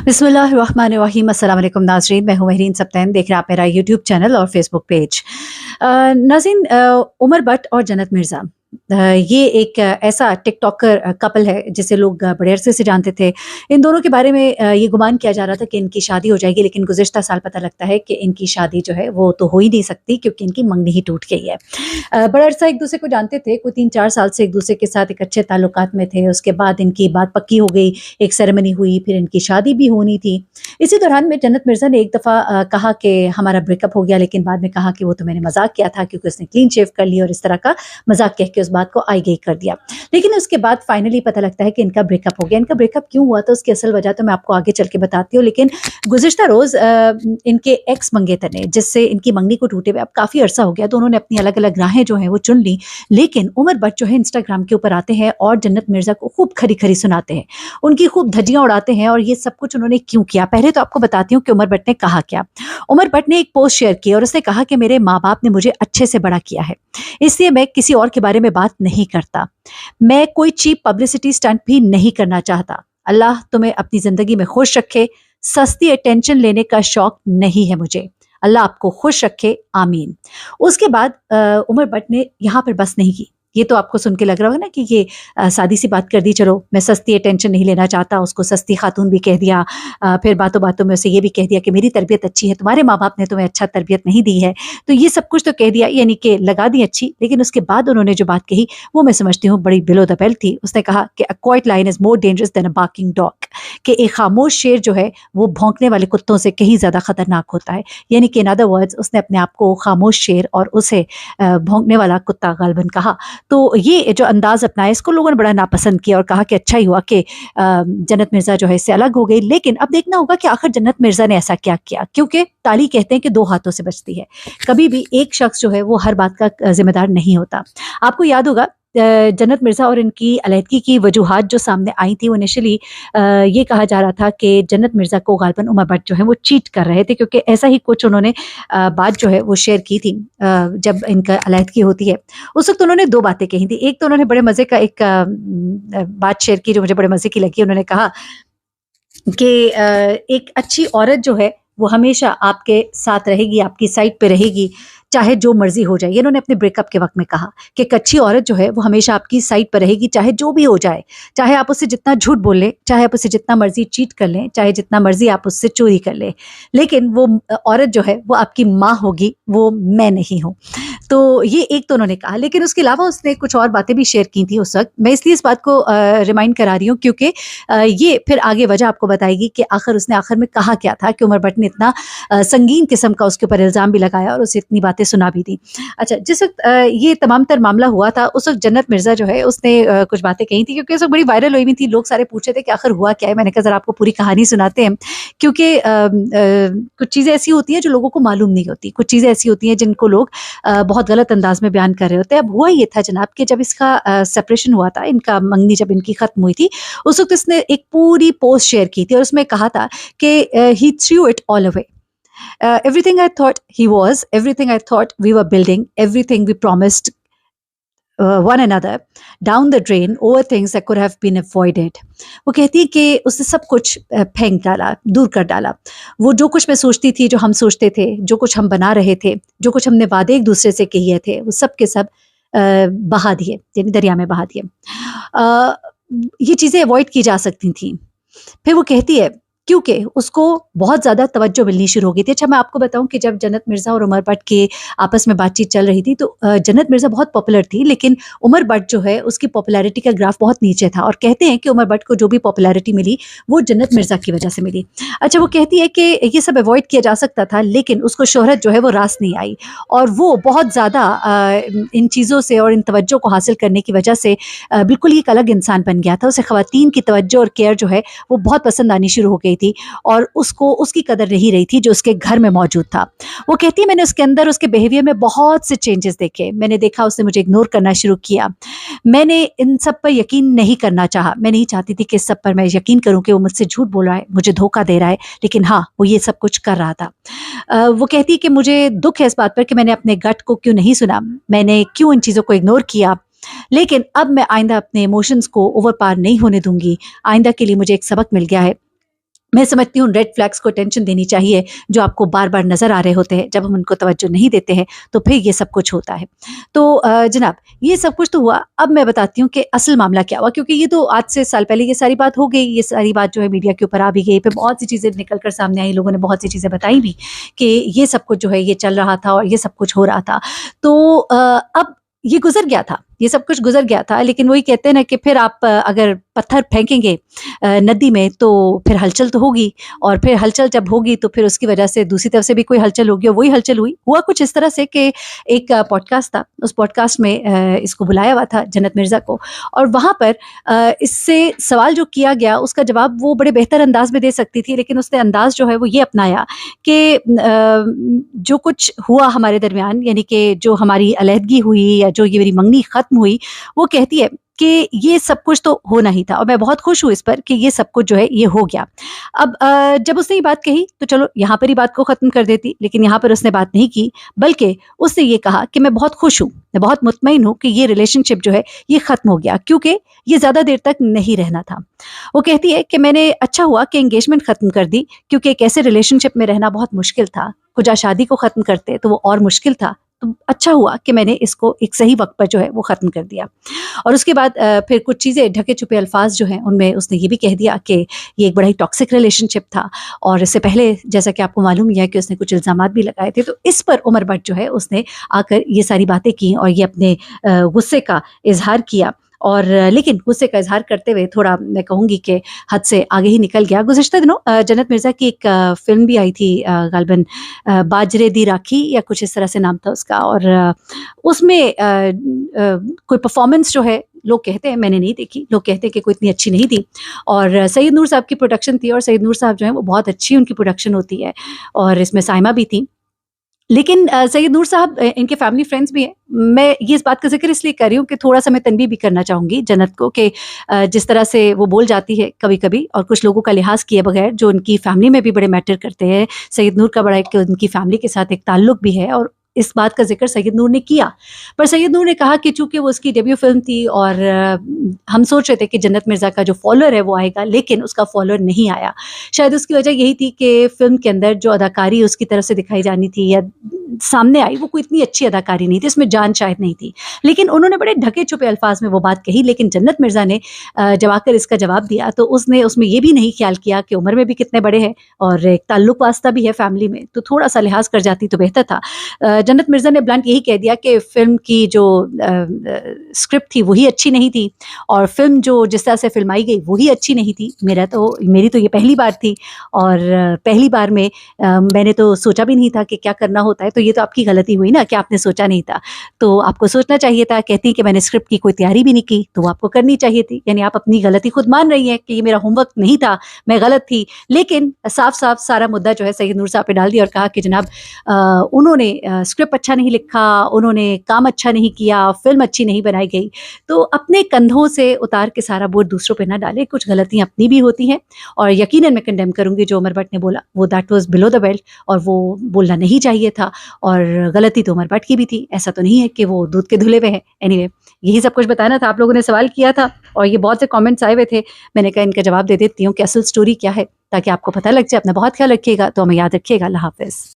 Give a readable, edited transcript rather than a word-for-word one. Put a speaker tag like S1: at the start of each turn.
S1: बिस्मिल्लाहिर्रहमानिर्रहीम। अस्सलाम वालेकुम नाज़रीन, मैं हूँ महरीन सब्तैन। देख रहे हैं आप मेरा यूट्यूब चैनल और फेसबुक पेज। नाज़रीन, उमर भट्ट और जन्नत मिर्ज़ा, ये एक ऐसा टिकटॉकर कपल है जिसे लोग बड़े अरसे से जानते थे। इन दोनों के बारे में ये गुमान किया जा रहा था कि इनकी शादी हो जाएगी, लेकिन गुज़िश्ता साल पता लगता है कि इनकी शादी जो है वो तो हो ही नहीं सकती, क्योंकि इनकी मंगनी ही टूट गई है। बड़ा अरसा एक दूसरे को जानते थे, कोई 3-4 साल से एक दूसरे के साथ एक अच्छे ताल्लुकात में थे। उसके बाद इनकी बात पक्की हो गई, एक सेरेमनी हुई, फिर इनकी शादी भी होनी थी। इसी दौरान में जन्नत मिर्ज़ा ने एक दफ़ा कहा कि हमारा ब्रेकअप हो गया, लेकिन बाद में कहा कि वो तो मैंने मजाक किया था, क्योंकि उसने क्लीन शेव कर ली और इस तरह का मजाक कह के उस बात को आई गई कर दिया। लेकिन उसके बाद फाइनली पता लगता है कि इनका ब्रेकअप हो गया। इनका ब्रेकअप क्यों हुआ था, उसकी असल वजह तो मैं आपको आगे चल के बताती हूँ। लेकिन गुज़िश्ता रोज़ इनके एक्स मंगेतर ने, जिससे इनकी मंगनी को टूटे हुए अब काफ़ी अरसा हो गया, तो उन्होंने अपनी अलग अलग राहें जो हैं वो चुन ली। लेकिन उमर भट्ट जो है इंस्टाग्राम के ऊपर आते हैं और जन्नत मिर्ज़ा को खूब खरी खरी सुनाते हैं, उनकी खूब धज्जियां उड़ाते हैं। और ये सब कुछ उन्होंने क्यों किया, पहले तो आपको बताती हूँ कि उमर भट्ट ने कहा क्या। उमर भट्ट ने एक पोस्ट शेयर की और उसने कहा कि मेरे माँ बाप ने मुझे अच्छे से बड़ा किया है, इसलिए मैं किसी और के बारे में बात नहीं करता। मैं कोई चीप पब्लिसिटी स्टंट भी नहीं करना चाहता। अल्लाह तुम्हें अपनी जिंदगी में खुश रखे। सस्ती अटेंशन लेने का शौक नहीं है मुझे। अल्लाह आपको खुश रखे, आमीन। उसके बाद उमर भट्ट ने यहाँ पर बस नहीं की। ये तो आपको सुन के लग रहा होगा ना कि ये सादी सी बात कर दी, चलो मैं सस्ती अटेंशन नहीं लेना चाहता, उसको सस्ती खातून भी कह दिया। फिर बातों बातों में उसे ये भी कह दिया कि मेरी तरबियत अच्छी है, तुम्हारे माँ बाप ने तुम्हें अच्छा तरबियत नहीं दी है। तो ये सब कुछ तो कह दिया, यानी कि लगा दी अच्छी। लेकिन उसके बाद उन्होंने जो बात कही वो मैं समझती हूँ बड़ी बिलो द बेल्ट थी। उसने कहा कि a quiet lion is more dangerous than a barking dog, कि एक खामोश शेर जो है वो भौंकने वाले कुत्तों से कहीं ज्यादा खतरनाक होता है। यानी कि इन अदर वर्ड्स उसने अपने आप को खामोश शेर और उसे भौंकने वाला कुत्ता गालबन कहा। तो ये जो अंदाज अपनाया, इसको लोगों ने बड़ा नापसंद किया और कहा कि अच्छा ही हुआ कि जन्नत मिर्ज़ा जो है इससे अलग हो गई। लेकिन अब देखना होगा कि आखिर जन्नत मिर्ज़ा ने ऐसा क्या किया, क्योंकि ताली कहते हैं कि दो हाथों से बजती है। कभी भी एक शख्स जो है वो हर बात का जिम्मेदार नहीं होता। आपको याद होगा जन्नत मिर्ज़ा और इनकी अलहदगी की वजूहात जो सामने आई थी, वो इनिशियली ये कहा जा रहा था कि जन्नत मिर्ज़ा को गालबन उमर भट्ट जो है वो चीट कर रहे थे, क्योंकि ऐसा ही कुछ उन्होंने बात जो है वो शेयर की थी। जब इनका अलहदगी होती है उस वक्त उन्होंने दो बातें कही थी। एक तो उन्होंने बड़े मज़े का एक बात शेयर की जो मुझे बड़े मज़े की लगी। उन्होंने कहा कि एक अच्छी औरत जो है वो हमेशा आपके साथ रहेगी, आपकी साइड पे रहेगी, चाहे जो मर्जी हो जाए। ये इन्होंने अपने ब्रेकअप के वक्त में कहा कि एक अच्छी औरत जो है वो हमेशा आपकी साइड पर रहेगी, चाहे जो भी हो जाए, चाहे आप उससे जितना झूठ बोल लें, चाहे आप उससे जितना मर्जी चीट कर लें, चाहे जितना मर्जी आप उससे चोरी कर लें, लेकिन वो औरत जो है वो आपकी माँ होगी, वो मैं नहीं हूँ। तो ये एक तो उन्होंने कहा। लेकिन उसके अलावा उसने कुछ और बातें भी शेयर की थी उस वक्त। मैं इसलिए इस बात को रिमाइंड करा रही हूँ, क्योंकि ये फिर आगे वजह आपको बताएगी कि आखिर उसने आखिर में कहा क्या था कि उमर भट्ट ने इतना संगीन किस्म का उसके ऊपर इल्ज़ाम भी लगाया और उसे इतनी बातें सुना भी दी। अच्छा, जिस वक्त ये तमाम तर मामला हुआ था, उस वक्त जन्नत मिर्ज़ा जो है उसने कुछ बातें कही थी, क्योंकि उस वक्त बड़ी वायरल हुई हुई थी। लोग सारे पूछ रहे थे कि आखिर हुआ क्या है। मैंने कहा ज़रा आपको पूरी कहानी सुनाते हैं, क्योंकि कुछ चीज़ें ऐसी होती हैं जो लोगों को मालूम नहीं होती, कुछ चीज़ें ऐसी होती हैं जिनको लोग बहुत गलत अंदाज में बयान कर रहे होते हैं। अब हुआ ये था जनाब कि जब इसका सेपरेशन हुआ था, इनका मंगनी जब इनकी खत्म हुई थी, उस वक्त इसने एक पूरी पोस्ट शेयर की थी और उसमें कहा था कि he threw it all away. Everything I thought he was, everything I thought we were building, everything we promised one another down the drain over things that could have been avoided. वो कहती है कि उसने सब कुछ फेंक डाला, दूर कर डाला। वो जो कुछ मैं सोचती थी, जो हम सोचते थे, जो कुछ हम बना रहे थे, जो कुछ हमने वादे एक दूसरे से किए थे, वो सब के सब बहा दिए, यानी दरिया में बहा दिए। ये चीज़ें अवॉइड की जा सकती थी। फिर वो कहती है क्योंकि उसको बहुत ज़्यादा तवज्जो मिलनी शुरू हो गई थी। अच्छा, मैं आपको बताऊं कि जब जन्नत मिर्ज़ा और उमर भट्ट के आपस में बातचीत चल रही थी, तो जन्नत मिर्ज़ा बहुत पॉपुलर थी, लेकिन उमर भट्ट जो है उसकी पॉपुलैरिटी का ग्राफ बहुत नीचे था। और कहते हैं कि उमर भट्ट को जो भी पॉपुलैरिटी मिली वो जन्नत मिर्ज़ा की वजह से मिली। अच्छा, वो कहती है कि ये सब अवॉइड किया जा सकता था, लेकिन उसको शोहरत जो है वो रास नहीं आई, और वो बहुत ज़्यादा इन चीज़ों से और इन तवज्जो को हासिल करने की वजह से बिल्कुल ही एक अलग इंसान बन गया था। उसे ख़वातीन की तवज्जो और केयर जो है वो बहुत पसंद आनी शुरू हो गई थी, और उसको उसकी कदर नहीं रही थी जो उसके घर में मौजूद था। वो कहती है मैंने उसके अंदर, उसके बिहेवियर में बहुत से चेंजेस देखे। मैंने देखा उसने मुझे इग्नोर करना शुरू किया। मैंने इन सब पर यकीन नहीं करना चाहा। मैं नहीं चाहती थी कि इस सब पर मैं यकीन करूं कि वो मुझसे झूठ बोल रहा है, मुझे धोखा दे रहा है, लेकिन हाँ, वो ये सब कुछ कर रहा था। वो कहती है कि मुझे दुख है इस बात पर कि मैंने अपने गट को क्यों नहीं सुना, मैंने क्यों इन चीज़ों को इग्नोर किया। लेकिन अब मैं आइंदा अपने इमोशंस को ओवर पार नहीं होने दूंगी। आइंदा के लिए मुझे एक सबक मिल गया है। मैं समझती हूँ रेड फ्लैग्स को अटेंशन देनी चाहिए, जो आपको बार-बार नज़र आ रहे होते हैं, जब हम उनको तवज्जो नहीं देते हैं, तो फिर ये सब कुछ होता है। तो जनाब, ये सब कुछ तो हुआ, अब मैं बताती हूँ कि असल मामला क्या हुआ, क्योंकि ये तो आज से साल पहले ये सारी बात हो गई, ये सारी बात जो है मीडिया के ऊपर आ भी गई, फिर बहुत सी चीज़ें निकल कर सामने आई, लोगों ने बहुत सी चीज़ें बताई भी कि ये सब कुछ जो है ये चल रहा था और ये सब कुछ हो रहा था। तो अब ये गुज़र गया था, ये सब कुछ गुज़र गया था, लेकिन वही कहते हैं ना कि फिर आप अगर पत्थर फेंकेंगे नदी में तो फिर हलचल तो होगी, और फिर हलचल जब होगी तो फिर उसकी वजह से दूसरी तरफ से भी कोई हलचल होगी, और वही हलचल हुई। हुआ कुछ इस तरह से कि एक पॉडकास्ट था, उस पॉडकास्ट में इसको बुलाया हुआ था जन्नत मिर्ज़ा को, और वहाँ पर इससे सवाल जो किया गया उसका जवाब वो बड़े बेहतर अंदाज में दे सकती थी, लेकिन उसने अंदाज जो है वो ये अपनाया कि जो कुछ हुआ हमारे दरमियान, यानी कि जो हमारी अलहदगी हुई या जो ये मेरी मंगनी ख़त्म हुई, वो कहती है कि ये सब कुछ तो होना ही था, और मैं बहुत खुश हूँ इस पर कि ये सब कुछ जो है ये हो गया। अब जब उसने ये बात कही तो चलो यहाँ पर ही बात को ख़त्म कर देती, लेकिन यहाँ पर उसने बात नहीं की, बल्कि उसने ये कहा कि मैं बहुत खुश हूँ, मैं बहुत मुतमईन हूँ कि ये रिलेशनशिप जो है ये ख़त्म हो गया, क्योंकि ये ज़्यादा देर तक नहीं रहना था। वो कहती है कि मैंने अच्छा हुआ कि एंगेजमेंट ख़त्म कर दी, क्योंकि एक ऐसे रिलेशनशिप में रहना बहुत मुश्किल था, खुदा शादी को ख़त्म करते तो वो और मुश्किल था, तो अच्छा हुआ कि मैंने इसको एक सही वक्त पर जो है वो ख़त्म कर दिया। और उसके बाद फिर कुछ चीज़ें ढके छुपे अल्फाज जो हैं उनमें उसने ये भी कह दिया कि ये एक बड़ा ही टॉक्सिक रिलेशनशिप था, और इससे पहले जैसा कि आपको मालूम ही है कि उसने कुछ इल्ज़ामात भी लगाए थे, तो इस पर उमर भट्ट जो है उसने आकर ये सारी बातें की और ये अपने गुस्से का इजहार किया, और लेकिन गुस्से का इजहार करते हुए थोड़ा मैं कहूँगी कि हद से आगे ही निकल गया। गुज़िश्ता दिनों जन्नत मिर्ज़ा की एक फ़िल्म भी आई थी, ग़ालिबन बाजरे दी राखी या कुछ इस तरह से नाम था उसका, और उसमें कोई परफ़ॉर्मेंस जो है लोग कहते हैं, मैंने नहीं देखी, लोग कहते हैं कि कोई इतनी अच्छी नहीं थी, और सैयद नूर साहब की प्रोडक्शन थी, और सैयद नूर साहब जो हैं वो बहुत अच्छी उनकी प्रोडक्शन होती है, और इसमें साइमा भी थी। लेकिन सैयद नूर साहब इनके फैमिली फ्रेंड्स भी हैं। मैं ये इस बात का ज़िक्र इसलिए कर रही हूँ कि थोड़ा-सा मैं तनबीह भी करना चाहूँगी जन्नत को कि जिस तरह से वो बोल जाती है कभी-कभी, और कुछ लोगों का लिहाज़ किए बगैर, जो उनकी फैमिली में भी बड़े मैटर करते हैं। सैयद नूर का बड़ा एक उनकी फैमिली के साथ एक ताल्लुक भी है, और इस बात का ज़िक्र सैयद नूर ने किया। पर सैयद नूर ने कहा कि चूँकि वो उसकी डेब्यू फ़िल्म थी, और हम सोच रहे थे कि जन्नत मिर्ज़ा का जो फ़ॉलोअर है वो आएगा, लेकिन उसका फ़ॉलोअर नहीं आया। शायद उसकी वजह यही थी कि फ़िल्म के अंदर जो अदाकारी उसकी तरफ से दिखाई जानी थी या सामने आई, वो कोई इतनी अच्छी अदाकारी नहीं थी, इसमें जान शायद नहीं थी। लेकिन उन्होंने बड़े ढके-छुपे अल्फ़ाज़ में वो बात कही, लेकिन जन्नत मिर्ज़ा ने जब आकर इसका जवाब दिया तो उसने उसमें ये भी नहीं ख़्याल किया कि उम्र में भी कितने बड़े हैं, और एक ताल्लुक वास्ता भी है फ़ैमिली में, तो थोड़ा-सा लिहाज़ कर जाती तो बेहतर था। जन्नत मिर्ज़ा ने ब्लंट यही कह दिया कि फ़िल्म की जो स्क्रिप्ट थी वही अच्छी नहीं थी, और फ़िल्म जो जिस तरह से फ़िल्माई गई वही अच्छी नहीं थी। मेरी तो ये पहली बार थी, और पहली बार में मैंने तो सोचा भी नहीं था कि क्या करना होता है, तो ये तो आपकी गलती हुई ना कि आपने सोचा नहीं था। तो आपको सोचना चाहिए था। कहती कि मैंने स्क्रिप्ट की कोई तैयारी भी नहीं की, तो वो आपको करनी चाहिए थी। यानी आप अपनी गलती खुद मान रही हैं कि ये मेरा होमवर्क नहीं था, मैं गलत थी। लेकिन साफ-साफ सारा मुद्दा जो है सैयद नूर साहब पे डाल दिया, और कहा कि जनाब उन्होंने स्क्रिप्ट अच्छा नहीं लिखा, उन्होंने काम अच्छा नहीं किया, फ़िल्म अच्छी नहीं बनाई गई। तो अपने कंधों से उतार के सारा बोझ दूसरों पे ना डालें, कुछ गलतियाँ अपनी भी होती हैं, और यकीनन मैं कंडेम करूँगी जो उमर भट्ट ने बोला, वो that was below the belt, और वो बोलना नहीं चाहिए था, और गलती तो उमर भट्ट की भी थी। ऐसा तो नहीं है कि वो दूध के धुले हुए हैं। एनीवे, यही सब कुछ बताना था। आप लोगों ने सवाल किया था, और ये बहुत से कमेंट्स आए हुए थे। मैंने कहा इनका जवाब दे देती हूँ कि असल स्टोरी क्या है, ताकि आपको पता लग जाए। अपना बहुत ख्याल रखिएगा, तो हमें याद रखिएगा। अल्लाह हाफ़िज़।